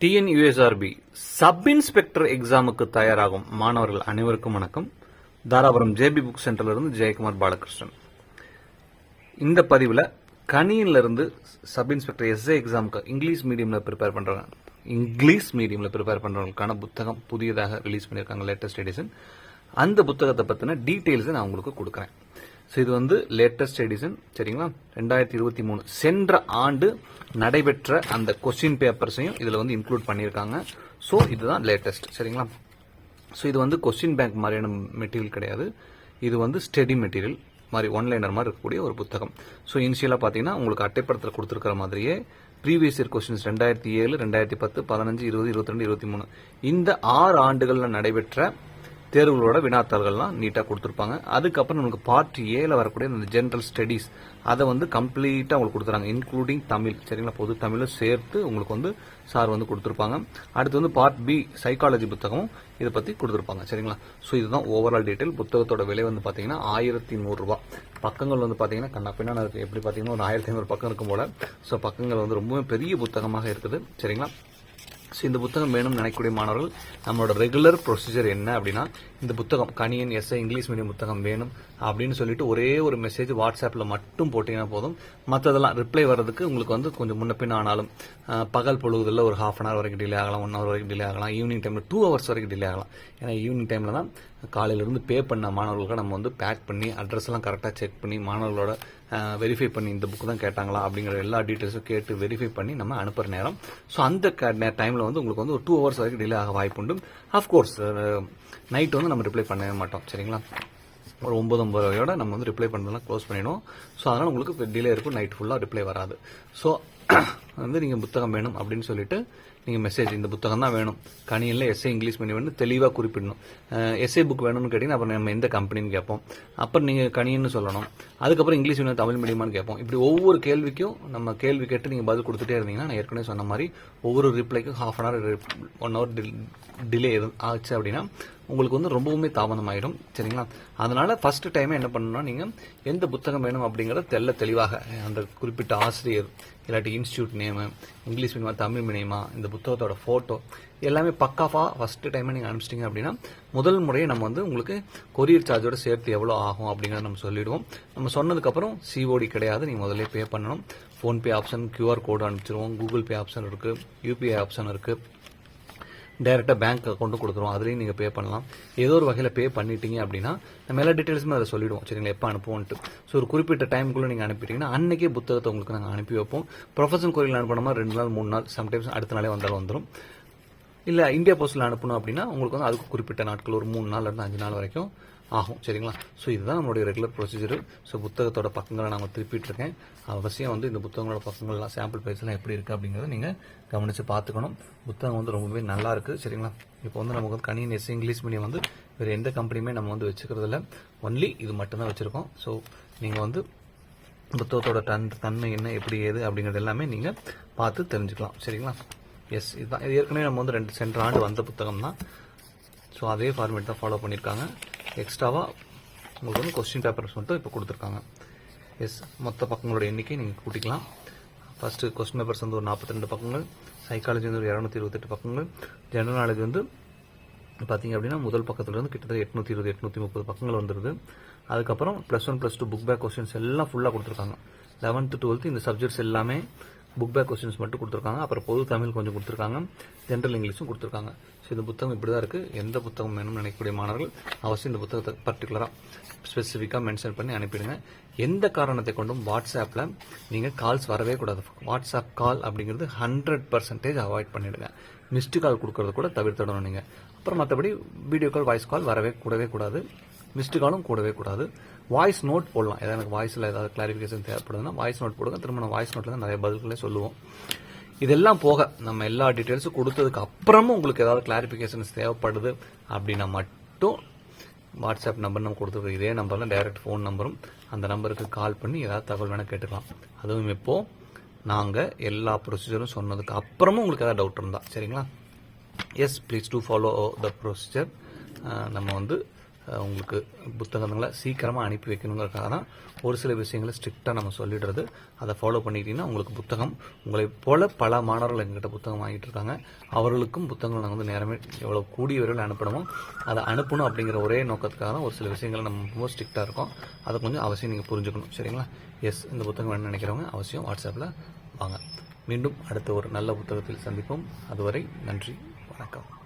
TNUSRB sub inspector எக்ஸாமுக்கு தயாராகும் மாணவர்கள் அனைவருக்கும் வணக்கம். தாராபுரம் ஜேபி புக் சென்டர்ல இருந்து ஜெயக்குமார் பாலகிருஷ்ணன். இந்த பதிவில் கணியிலிருந்து சப் இன்ஸ்பெக்டர் எஸ்ஏ எக்ஸாமுக்கு இங்கிலீஷ் மீடியம்ல ப்ரிப்பேர் பண்றவங்களுக்கான புத்தகம் புதியதாக ரிலீஸ் பண்ணியிருக்காங்க, லேட்டஸ்ட் எடிஷன். அந்த புத்தகத்தை பத்தின டீடைல்ஸ் நான் உங்களுக்கு கொடுக்குறேன். ஸோ இது வந்து லேட்டஸ்ட் எடிஷன், சரிங்களா? 2023 சென்ற ஆண்டு நடைபெற்ற அந்த கொஸ்டின் பேப்பர்ஸையும் இதில் வந்து இன்க்ளூட் பண்ணியிருக்காங்க. ஸோ இதுதான் லேட்டஸ்ட், சரிங்களா? ஸோ இது வந்து கொஸ்டின் பேங்க் மாதிரியான மெட்டீரியல் கிடையாது. இது வந்து ஸ்டடி மெட்டீரியல் மாதிரி ஒன்லைனர் மாதிரி இருக்கக்கூடிய ஒரு புத்தகம். ஸோ இனிஷியலாக பார்த்தீங்கன்னா உங்களுக்கு அட்டைப்படத்தில் கொடுத்துருக்கிற மாதிரியே ப்ரீவியஸ் இயர் கொஸ்டின்ஸ் 2007, 2010, 15, 20, 22, 23 இந்த 6 ஆண்டுகளில் நடைபெற்ற தேர்வுகளோட வினாத்தாள்கள்லாம் நீட்டாக கொடுத்துருப்பாங்க. அதுக்கப்புறம் நமக்கு பார்ட் ஏல வரக்கூடிய இந்த ஜென்ரல் ஸ்டடீஸ் அதை வந்து கம்ப்ளீட்டாக உங்களுக்கு கொடுத்துறாங்க, இன்க்ளூடிங் தமிழ், சரிங்களா? பொது தமிழும் சேர்த்து உங்களுக்கு வந்து சார் வந்து கொடுத்துருப்பாங்க. அடுத்து வந்து பார்ட் பி சைக்காலஜி புத்தகமும் இதை பற்றி கொடுத்துருப்பாங்க, சரிங்களா? ஸோ இதுதான் ஓவரால் டீட்டெயில். புத்தகத்தோட விலை வந்து பார்த்தீங்கன்னா 1100 ரூபா. பக்கங்கள் வந்து பார்த்தீங்கன்னா கண்ணா பின்னா இருக்குது. எப்படி பார்த்தீங்கன்னா ஒரு 1500 பக்கம் இருக்கும் போல. ஸோ பக்கங்கள் வந்து ரொம்பவே பெரிய புத்தகமாக இருக்குது, சரிங்களா? ஸோ இந்த புத்தகம் வேணும்னு நினைக்கக்கூடிய மாணவர்கள் நம்மளோட ரெகுலர் ப்ரொசீஜர் என்ன அப்படின்னா, இந்த புத்தகம் கணியன் எஸ்ஐ இங்கிலீஷ் மீடியம் புத்தகம் வேணும் அப்படின்னு சொல்லிட்டு ஒரே ஒரு மெசேஜ் வாட்ஸ்அப்பில் மட்டும் போட்டிங்கன்னா போதும். மற்றதெல்லாம் ரிப்ளை வர்றதுக்கு உங்களுக்கு வந்து கொஞ்சம் முன்ன பின்ன ஆனாலும் பகல் பொழுதுல ஒரு ½ hour வரைக்கும் டிலே ஆகலாம், 1 hour வரைக்கும் டிலே ஆகலாம், ஈவினிங் டைமில் 2 hours வரைக்கும் டிலே ஆகலாம். ஏன்னா ஈவினிங் டைமில் தான் காலையிலேருந்து பே பண்ண மாணவர்களுக்கு நம்ம வந்து பேக் பண்ணி அட்ரஸ் எல்லாம் கரெக்டாக செக் பண்ணி மாணவர்களோட வெரிஃபை பண்ணி இந்த புக்கு தான் கேட்டாங்களா அப்படிங்கிற எல்லா டீட்டெயில்ஸும் கேட்டு வெரிஃபை பண்ணி நம்ம அனுப்புகிற நேரம். ஸோ அந்த டைமில் வந்து உங்களுக்கு வந்து ஒரு 2 hours வரைக்கும் டிலே ஆக வாய்ப்புண்டு. அஃப்கோர்ஸ் நைட் வந்து நம்ம ரிப்ளை பண்ணவே மாட்டோம், சரிங்களா? ஒரு 9 நம்ம வந்து ரிப்ளை பண்ணுறதுலாம் க்ளோஸ் பண்ணிடுவோம். ஸோ அதனால் உங்களுக்கு டிலே இருக்கும், நைட் ஃபுல்லாக ரிப்ளை வராது. ஸோ வந்து நீங்கள் புத்தகம் வேணும் அப்படின்னு சொல்லிட்டு நீங்கள் மெசேஜ் இந்த புத்தகம் தான் வேணும், கணியில் எஸ்ஏ இங்கிலீஷ் மீடியம் வேணும் தெளிவாக குறிப்பிடணும். எஸ்ஏ புக் வேணும்னு கேட்டிங்கன்னா அப்புறம் நம்ம எந்த கம்பெனின்னு கேட்போம். அப்புறம் நீங்கள் கணின்னு சொல்லணும். அதுக்கப்புறம் இங்கிலீஷ் மீடியம் தமிழ் மீடியமானு கேட்போம். இப்படி ஒவ்வொரு கேள்விக்கும் நம்ம கேள்வி கேட்டு நீங்கள் பதில் கொடுத்துட்டே இருந்தீங்கன்னா, நான் ஏற்கனவே சொன்ன மாதிரி ஒவ்வொரு ரிப்ளைக்கும் ½ hour 1 hour டிலே ஆச்சு அப்படின்னா உங்களுக்கு வந்து ரொம்பவுமே தாமதமாயிடும், சரிங்களா? அதனால ஃபர்ஸ்ட் டைமே என்ன பண்ணணும்னா, நீங்கள் எந்த புத்தகம் வேணும் அப்படிங்கிறத தெளிவாக அந்த குறிப்பிட்ட ஆசிரியர் இல்லாட்டி இன்ஸ்டியூட் நேமு, இங்கிலீஷ் மீடியமா தமிழ் மீடியமா, இந்த புத்தகத்தோட ஃபோட்டோ எல்லாமே பக்காவாக ஃபர்ஸ்ட் டைமே நீங்கள் அனுப்பிச்சிட்டிங்க அப்படின்னா முதல் முறையை நம்ம வந்து உங்களுக்கு கொரியர் சார்ஜோட சேர்த்து எவ்வளோ ஆகும் அப்படிங்கிறத நம்ம சொல்லிடுவோம். நம்ம சொன்னதுக்கப்புறம் சிஓடி கிடையாது, நீங்கள் முதல்ல பே பண்ணணும். ஃபோன்பே ஆப்ஷன், QR கோடு அனுப்பிச்சிருவோம், கூகுள் பே ஆப்ஷன் இருக்குது, யூபிஐ ஆப்ஷன் இருக்குது, டைரெக்டாக பேங்க் அக்கௌண்ட்டும் கொடுத்துருவோம், அதுலேயும் நீங்கள் பே பண்ணலாம். ஏதோ ஒரு வகையில் பே பண்ணிட்டீங்க அப்படின்னா நம்ம எல்லா டீட்டெயில்ஸுமே அதை சொல்லிடுவோம், சரிங்களா? எப்போ அனுப்புவோன்ட்டு. ஸோ ஒரு குறிப்பிட்ட டைமுக்குள்ளே நீங்கள் அனுப்பிட்டீங்கன்னா அன்றைக்கே புத்தகத்தை உங்களுக்கு நாங்கள் அனுப்பி வைப்போம். ப்ரொஃபஷனல் கொரியரில் அனுப்பணுமா 2 நாள் 3 நாள், சம்டைம்ஸ் அடுத்த நாளே வந்தாலும் வந்துடும். இல்லை இந்தியா போஸ்ட்டில் அனுப்பணும் அப்படின்னா உங்களுக்கு வந்து அதுக்கு குறிப்பிட்ட நாட்கள் ஒரு 3 நாள்லேருந்து 5 நாள் வரைக்கும் ஆகும், சரிங்களா? ஸோ இதுதான் நம்மளுடைய ரெகுலர் ப்ரொசீஜர். ஸோ புத்தகத்தோட பக்கங்களை நாங்கள் திருப்பிட்டு இருக்கேன். அவசியம் வந்து இந்த புத்தகங்களோட பக்கங்கள்லாம் சாம்பிள் பேஜ்லாம் எப்படி இருக்குது அப்படிங்கிறத நீங்கள் கவனித்து பார்த்துக்கணும். புத்தகம் வந்து ரொம்பவே நல்லா இருக்குது, சரிங்களா? இப்போ வந்து நமக்கு வந்து கணியன் எஸ்ஏ இங்கிலீஷ் மீடியம் வந்து வேறு எந்த கம்பெனியுமே நம்ம வந்து வச்சுக்கிறதில்ல, ஒன்லி இது மட்டும்தான் வச்சுருக்கோம். ஸோ நீங்கள் வந்து புத்தகத்தோட தன்மை என்ன, எப்படி ஏது அப்படிங்கிறது எல்லாமே நீங்கள் பார்த்து தெரிஞ்சுக்கலாம், சரிங்களா? எஸ், இதுதான். இது ஏற்கனவே நம்ம வந்து சென்ற ஆண்டு வந்த புத்தகம் தான். ஸோ அதே ஃபார்மேட் தான் ஃபாலோ பண்ணியிருக்காங்க. எக்ஸ்ட்ராவாக உங்களுக்கு வந்து கொஸ்டின் பேப்பர்ஸ் மட்டும் இப்போ கொடுத்துருக்காங்க. எஸ், மொத்த பக்கங்களோட எண்ணிக்கை நீங்கள் கூட்டிக்கலாம். ஃபர்ஸ்ட் கொஸ்டின் பேப்பர்ஸ் வந்து ஒரு 42 பக்கங்கள், சைக்காலஜி வந்து ஒரு 228 பக்கங்கள், ஜெனரல் நாலேஜ் வந்து பார்த்தீங்க அப்படின்னா முதல் பக்கத்தில் இருந்து கிட்டத்தட்ட 820 830 பக்கங்கள் வந்துடுது. அதுக்கப்புறம் +1 +2 புக் பேக் கொஸ்டின்ஸ் எல்லாம் ஃபுல்லாக கொடுத்துருக்காங்க. 11th 12th இந்த சப்ஜெக்ட்ஸ் எல்லாமே புக் பேக் கொஸ்டின்ஸ் மட்டும் கொடுத்துருக்காங்க. அப்புறம் பொது தமிழ் கொஞ்சம் கொடுத்துருக்காங்க, ஜென்ரல் இங்கிலீஷும் கொடுத்துருக்காங்க. ஸோ இந்த புத்தகம் இப்படி தான் இருக்குது. எந்த புத்தகம் வேணும்னு நினைக்கக்கூடிய மாணவர்கள் அவசியம் இந்த புத்தகத்தை பர்டிகுலராக ஸ்பெசிஃபிக்காக மென்ஷன் பண்ணி அனுப்பிடுங்க. எந்த காரணத்தை கொண்டும் வாட்ஸ்அப்பில் நீங்கள் கால்ஸ் வரவே கூடாது. வாட்ஸ்அப் கால் அப்படிங்கிறது 100% அவாய்ட் பண்ணிவிடுங்க. மிஸ்டு கால் கொடுக்கறது கூட தவிர்த்திடணும் நீங்கள். அப்புறம் மற்றபடி வீடியோ கால், வாய்ஸ் கால் கூடவே கூடாது. மிஸ்டு காலும் கூடவே கூடாது. வாய்ஸ் நோட் போடலாம். ஏதாவது எனக்கு வாய்ஸில் ஏதாவது கிளாரிஃபிகேஷன் தேவைப்படுதுன்னா வாய்ஸ் நோட் போடுங்க. திரும்ப நான் வாய்ஸ் நோட்டில் தான் நிறைய பதில்களே சொல்லுவோம். இதெல்லாம் போக நம்ம எல்லா டீட்டெயில்ஸும் கொடுத்ததுக்கு அப்புறமும் உங்களுக்கு ஏதாவது கிளாரிஃபிகேஷன்ஸ் தேவைப்படுது அப்படின்னா மட்டும் வாட்ஸ்அப் நம்பர் நம்ம கொடுத்துருக்கோம், இதே நம்பரில் டைரக்ட் ஃபோன் நம்பரும், அந்த நம்பருக்கு கால் பண்ணி ஏதாவது தகவல் வேணால் கேட்டுக்கலாம். அதுவும் இப்போது நாங்கள் எல்லா ப்ரொசீஜரும் சொன்னதுக்கு அப்புறமும் உங்களுக்கு ஏதாவது டவுட் இருந்தால், சரிங்களா? Yes, please to follow the procedure. நம்ம வந்து உங்களுக்கு புத்தகங்களை சீக்கிரமாக அனுப்பி வைக்கணுங்கிறதுக்காக தான் ஒரு சில விஷயங்களை ஸ்ட்ரிக்டாக நம்ம சொல்லிடுறது. அதை ஃபாலோ பண்ணிட்டீங்கன்னா உங்களுக்கு புத்தகம் உங்களை போல பல மாணவர்கள் எங்ககிட்ட புத்தகம் வாங்கிட்டு இருக்காங்க. அவர்களுக்கும் புத்தகங்கள் நாங்கள் நேரமே எவ்வளோ கூடிய விரைவில் அனுப்பணுமோ அதை அனுப்பணும் அப்படிங்கிற ஒரே நோக்கத்துக்காக தான் ஒரு சில விஷயங்களை நம்ம ரொம்ப ஸ்ட்ரிக்டாக இருக்கோம். அதை கொஞ்சம் அவசியம் நீங்கள் புரிஞ்சுக்கணும். சரிங்களா? எஸ், இந்த புத்தகம் வேணும்னு நினைக்கிறவங்க அவசியம் வாட்ஸ்அப்பில் வாங்க. மீண்டும் அடுத்த ஒரு நல்ல புத்தகத்தில் சந்திப்போம். அதுவரை நன்றி, வணக்கம்.